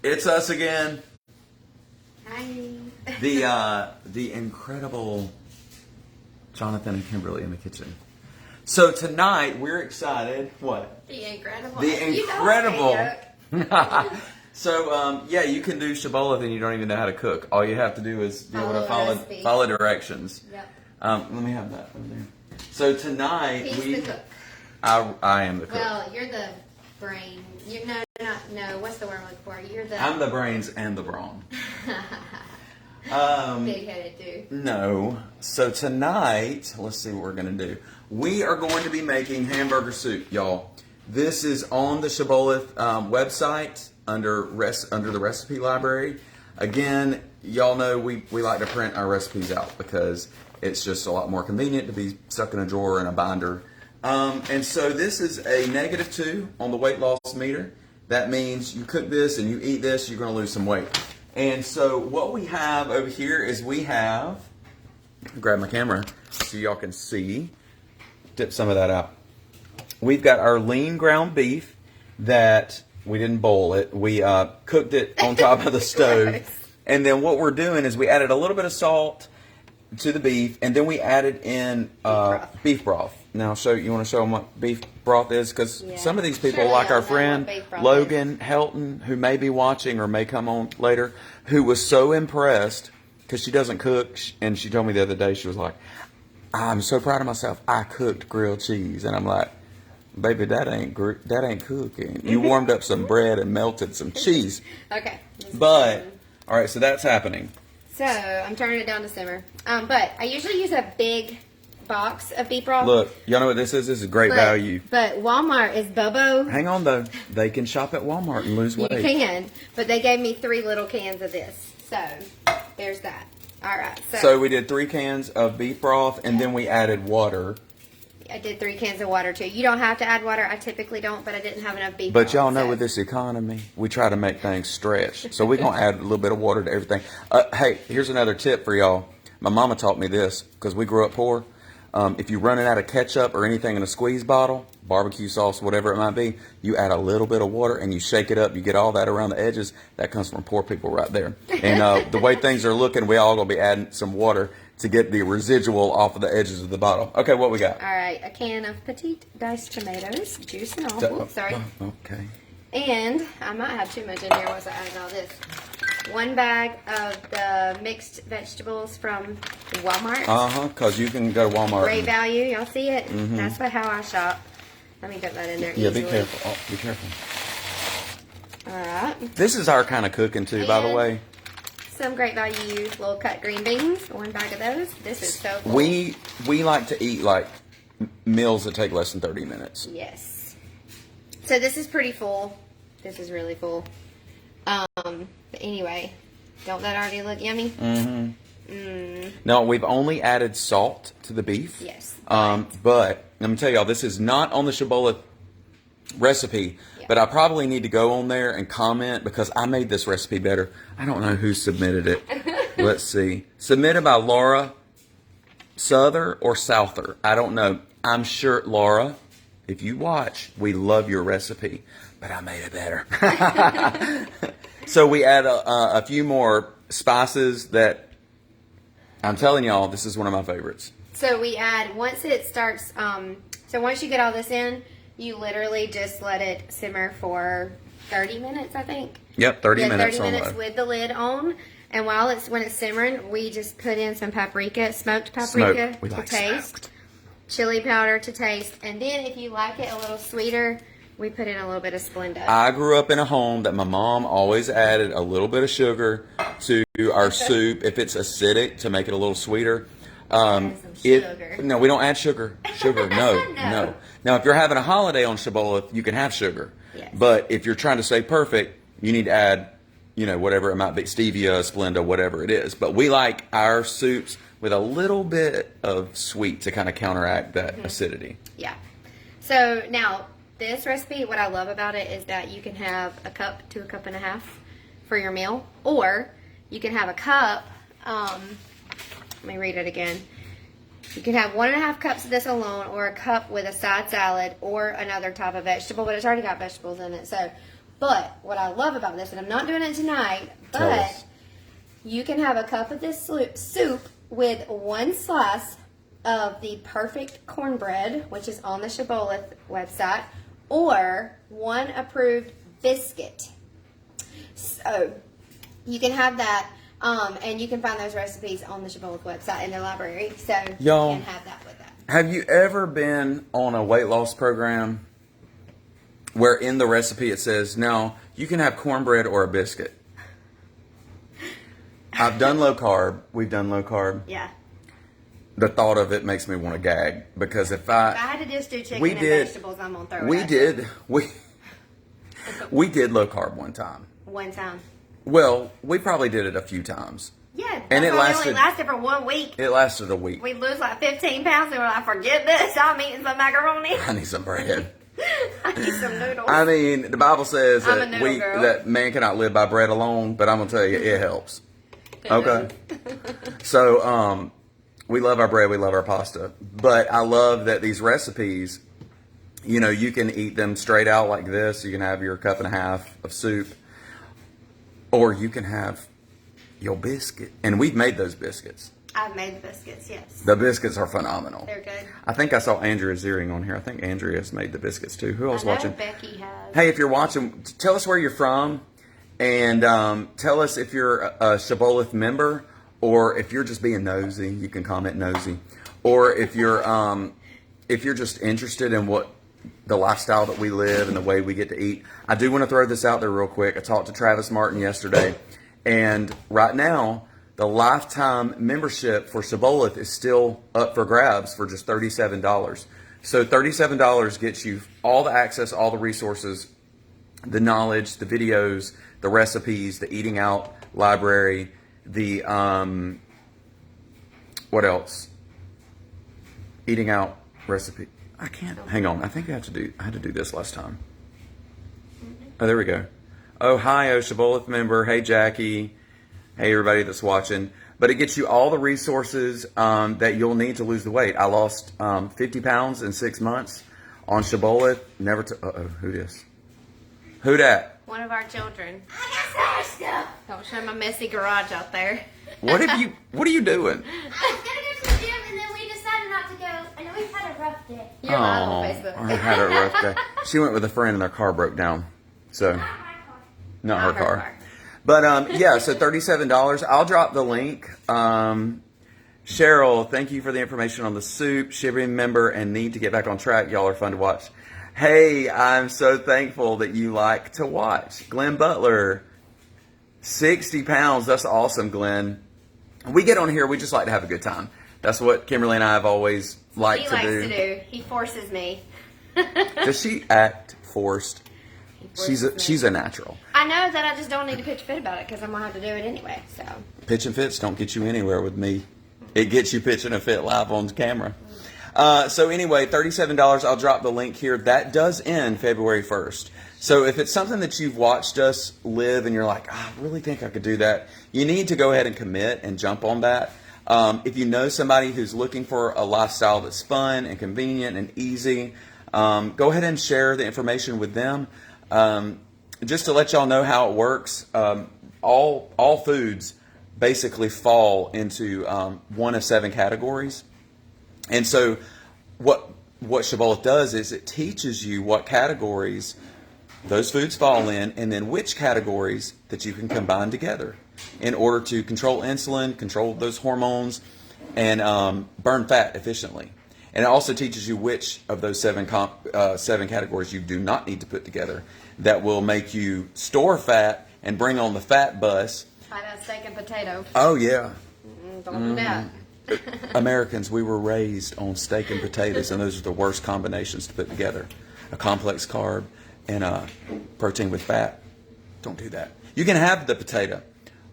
It's us again. Hi. The incredible Jonathan and Kimberly in the kitchen. So tonight we're excited. What? The incredible. The incredible. So yeah, you can do Shibboleth and you don't even know how to cook. All you have to do is be able to follow directions. Yep. Let me have that over there. So tonight He's the cook. I am the cook. Well, you're the brain. No. What's the word I'm looking for? You're the. I'm the brains and the brawn. Big-headed dude. No. So tonight, let's see what we're going to do. We are going to be making hamburger soup, y'all. This is on the Shibboleth website under the recipe library. Again, y'all know we like to print our recipes out because it's just a lot more convenient to be stuck in a drawer and a binder. And so this is a -2 on the weight loss meter. That means you cook this and you eat this, you're going to lose some weight. And so what we have over here is grab my camera so y'all can see. Dip some of that out. We've got our lean ground beef that we didn't boil it. We cooked it on top of the stove. And then what we're doing is we added a little bit of salt to the beef, and then we added in beef broth. Now, you want to show them what beef broth is? Because some of these people, like our friend Logan Helton, who may be watching or may come on later, who was so impressed because she doesn't cook, and she told me the other day, she was like, I'm so proud of myself. I cooked grilled cheese. And I'm like, baby, that ain't cooking. You warmed up some bread and melted some cheese. Okay. But, all right, so that's happening. So, I'm turning it down to simmer. But I usually use a big box of beef broth. Look, y'all know what this is? This is great value. But Walmart is Bobo. Hang on, though. They can shop at Walmart and lose weight. You can. But they gave me 3 little cans of this. So, there's that. All right. So we did 3 cans of beef broth, and then we added water. I did 3 cans of water, too. You don't have to add water. I typically don't, but I didn't have enough beef broth. But y'all know with this economy, we try to make things stretch. So we're going to add a little bit of water to everything. Hey, here's another tip for y'all. My mama taught me this because we grew up poor. If you're running out of ketchup or anything in a squeeze bottle, barbecue sauce, whatever it might be, you add a little bit of water and you shake it up. You get all that around the edges. That comes from poor people right there. And the way things are looking, we all going to be adding some water to get the residual off of the edges of the bottle. Okay, what we got? All right, a can of petite diced tomatoes, juice and all. Oops, sorry. Okay. And I might have too much in here once I add all this. 1 bag of the mixed vegetables from Walmart. Because you can go to Walmart. Great value. Y'all see it? That's how I shop. Let me put that in there easily. Be careful. Oh, be careful. All right. This is our kind of cooking, too, by the way. Some great value little cut green beans. 1 bag of those. This is so cool. We like to eat, like, meals that take less than 30 minutes. Yes. So this is pretty full. This is really full. But anyway, don't that already look yummy? No, we've only added salt to the beef. Yes. But let me tell y'all, this is not on the Shibboleth recipe, but I probably need to go on there and comment because I made this recipe better. I don't know who submitted it. Let's see. Submitted by Laura Souther or Souther. I don't know. I'm sure, Laura, if you watch, we love your recipe, but I made it better. So we add a few more spices that I'm telling y'all, this is one of my favorites. So we add, once it starts, so once you get all this in, you literally just let it simmer for 30 minutes, I think. Yep, 30 minutes. 30 minutes with the lid on. And when it's simmering, we just put in some paprika, smoked paprika to taste, chili powder to taste. And then if you like it a little sweeter, we put in a little bit of Splenda. I grew up in a home that my mom always added a little bit of sugar to our soup if it's acidic to make it a little sweeter. Sugar. No, we don't add sugar. No. Now, if you're having a holiday on Shibboleth, you can have sugar. Yes. But if you're trying to stay perfect, you need to add, whatever it might be, stevia, Splenda, whatever it is. But we like our soups with a little bit of sweet to kind of counteract that acidity. Yeah. So now, this recipe, what I love about it is that you can have a cup to a cup and a half for your meal, or you can have a cup, let me read it again. You can have 1.5 cups of this alone, or a cup with a side salad or another type of vegetable, but it's already got vegetables in it. So But what I love about this, and I'm not doing it tonight, Tell but us. you can have a cup of this soup with one slice of the perfect cornbread, which is on the Shibboleth website, or one approved biscuit. So you can have that, and you can find those recipes on the Shibboleth website in their library. So Y'all, you can have that with that. Have you ever been on a weight loss program where in the recipe it says, now you can have cornbread or a biscuit? I've done low carb. We've done low carb. Yeah. The thought of it makes me want to gag because if If I had to just do chicken and vegetables, I'm gonna throw it. We did low carb one time. One time. Well, we probably did it a few times. Yeah, And it only lasted for 1 week. It lasted a week. We lose like 15 pounds and we're like, forget this, I'm eating some macaroni. I need some bread. I need some noodles. I mean, the Bible says I'm a that noodle girl. that man cannot live by bread alone, but I'm gonna tell you, it helps. Okay. So, we love our bread, we love our pasta, but I love that these recipes, you know, you can eat them straight out like this. You can have your cup and a half of soup, or you can have your biscuit. And we've made those biscuits. I've made the biscuits, yes. The biscuits are phenomenal. They're good. I think I saw Andrea Ziering on here. I think Andrea's made the biscuits too. Who else I know watching? Becky has. Hey, if you're watching, tell us where you're from, and tell us if you're a Shibboleth member, or if you're just being nosy. You can comment nosy, or if you're just interested in what the lifestyle that we live and the way we get to eat. I do want to throw this out there real quick. I talked to Travis Martin yesterday, and right now the lifetime membership for Shibboleth is still up for grabs for just $37. So $37 gets you all the access, all the resources, the knowledge, the videos, the recipes, the eating out library, the what else? Eating out recipe. I can't. Hang on. I think I had to do this last time. Oh, there we go. Oh, hi, Shibboleth member. Hey, Jackie. Hey, everybody that's watching. But it gets you all the resources that you'll need to lose the weight. I lost 50 pounds in 6 months on Shibboleth. Never to. Who this? Who that? One of our children. I got stuff. Don't show my messy garage out there. What are you doing? I was gonna go to the gym and then we decided not to go. I know we've had a rough day. You're live on Facebook. I had a rough day. She went with a friend and their car broke down. So, Not my car. not her Not her car. But yeah, so $37. I'll drop the link. Cheryl, thank you for the information on the soup. Shibboleth member and need to get back on track. Y'all are fun to watch. Hey, I'm so thankful that you like to watch. Glenn Butler, 60 pounds. That's awesome, Glenn. We get on here, we just like to have a good time. That's what Kimberly and I have always liked He to likes do. to do. He forces me. Does she act forced? He forces me. She's a natural. I know that I just don't need to pitch fit about it because I'm going to have to do it anyway. So Pitch and fits don't get you anywhere with me. It gets you pitching a fit live on camera. So anyway, $37. I'll drop the link here. That does end February 1st. So if it's something that you've watched us live and you're like, I really think I could do that, you need to go ahead and commit and jump on that. If you know somebody who's looking for a lifestyle that's fun and convenient and easy, go ahead and share the information with them. Just to let y'all know how it works, all foods basically fall into one of 7 categories. And so what Shibboleth does is it teaches you what categories those foods fall in, and then which categories that you can combine together in order to control insulin, control those hormones, and burn fat efficiently. And it also teaches you which of those 7 categories you do not need to put together that will make you store fat and bring on the fat bus. try that steak and potato. Oh, yeah. Don't do that. Americans, we were raised on steak and potatoes, and those are the worst combinations to put together. A complex carb and a protein with fat. Don't do that. You can have the potato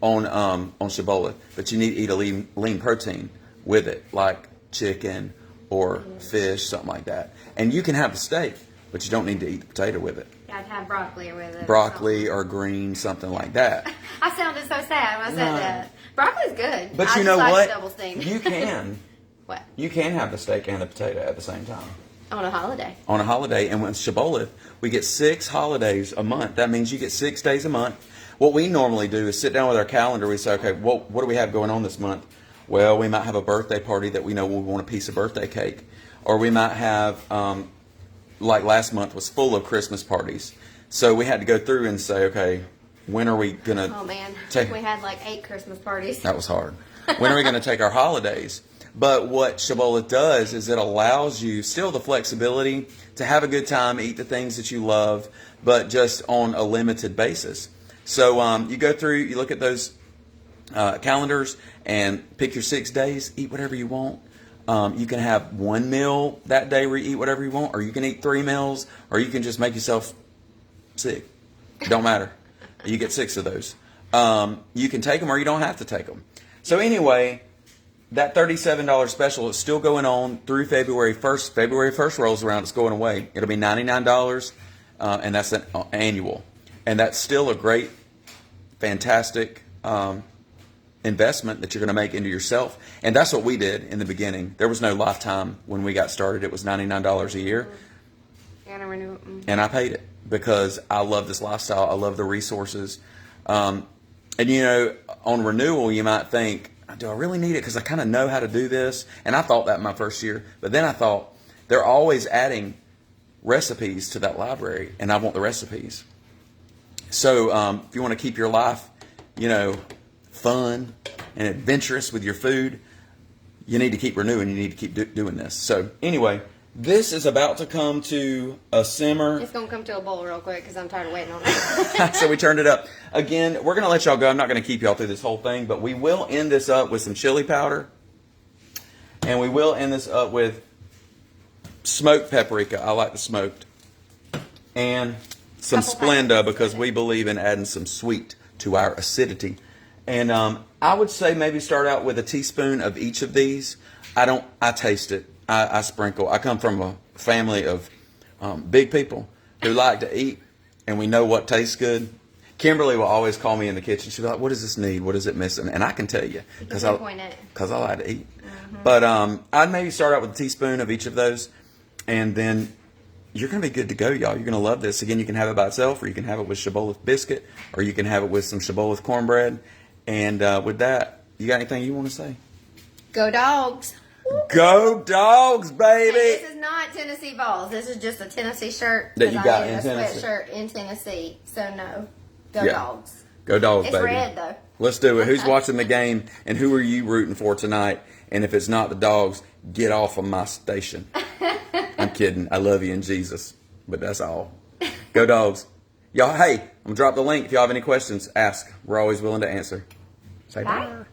on Shibboleth, but you need to eat a lean protein with it, like chicken or fish, something like that. And you can have the steak, but you don't need to eat the potato with it. I'd have broccoli with it. Broccoli or green, something like that. I sounded so sad when I said that. Broccoli's good. But I you just know like what? Double steamed. You can. What? You can have the steak and the potato at the same time. On a holiday. On a holiday. And with Shibboleth, we get 6 holidays a month. That means you get 6 days a month. What we normally do is sit down with our calendar. We say, okay, what do we have going on this month? Well, we might have a birthday party that we know we want a piece of birthday cake. Or we might have, like last month was full of Christmas parties. So we had to go through and say, okay, when are we going to... Oh, man. take... We had like 8 Christmas parties. That was hard. When are we going to take our holidays? But what Shibboleth does is it allows you still the flexibility to have a good time, eat the things that you love, but just on a limited basis. So you go through, you look at those calendars and pick your 6 days, eat whatever you want. You can have 1 meal that day where you eat whatever you want, or you can eat 3 meals, or you can just make yourself sick. Don't matter. You get 6 of those. You can take them or you don't have to take them. So anyway, that $37 special is still going on through February 1st. February 1st rolls around, it's going away. It'll be $99, and that's an annual. And that's still a great, fantastic investment that you're going to make into yourself. And that's what we did in the beginning. There was no lifetime when we got started. It was $99 a year. And a renewal. And I paid it because I love this lifestyle. I love the resources. And, you know, on renewal, you might think, do I really need it? Because I kind of know how to do this. And I thought that my first year. But then I thought, they're always adding recipes to that library, and I want the recipes. So if you want to keep your life, you know, fun and adventurous with your food, you need to keep renewing. You need to keep doing this. So anyway, this is about to come to a simmer. It's going to come to a boil real quick because I'm tired of waiting on it. So we turned it up. Again, we're going to let y'all go. I'm not going to keep y'all through this whole thing, but we will end this up with some chili powder. And we will end this up with smoked paprika. I like the smoked. And some Splenda because we believe in adding some sweet to our acidity. And I would say maybe start out with a teaspoon of each of these. I taste it. I sprinkle. I come from a family of big people who like to eat, and we know what tastes good. Kimberly will always call me in the kitchen. She'll be like, what does this need? What is it missing? And I can tell you because I like to eat. Mm-hmm. But I'd maybe start out with a teaspoon of each of those, and then you're going to be good to go, y'all. You're going to love this. Again, you can have it by itself, or you can have it with Shibboleth biscuit, or you can have it with some Shibboleth cornbread. And with that, you got anything you want to say? Go Dogs. Go Dogs, baby! Hey, this is not Tennessee balls. This is just a Tennessee shirt that you got in a Tennessee. Sweatshirt in Tennessee. So no, Go Dogs. Go Dogs, it's baby. It's red though. Let's do it. Who's watching the game, and who are you rooting for tonight? And if it's not the Dogs, get off of my station. I'm kidding. I love you in Jesus, but that's all. Go Dogs, y'all. Hey, I'm gonna drop the link. If y'all have any questions, ask. We're always willing to answer. Say bye.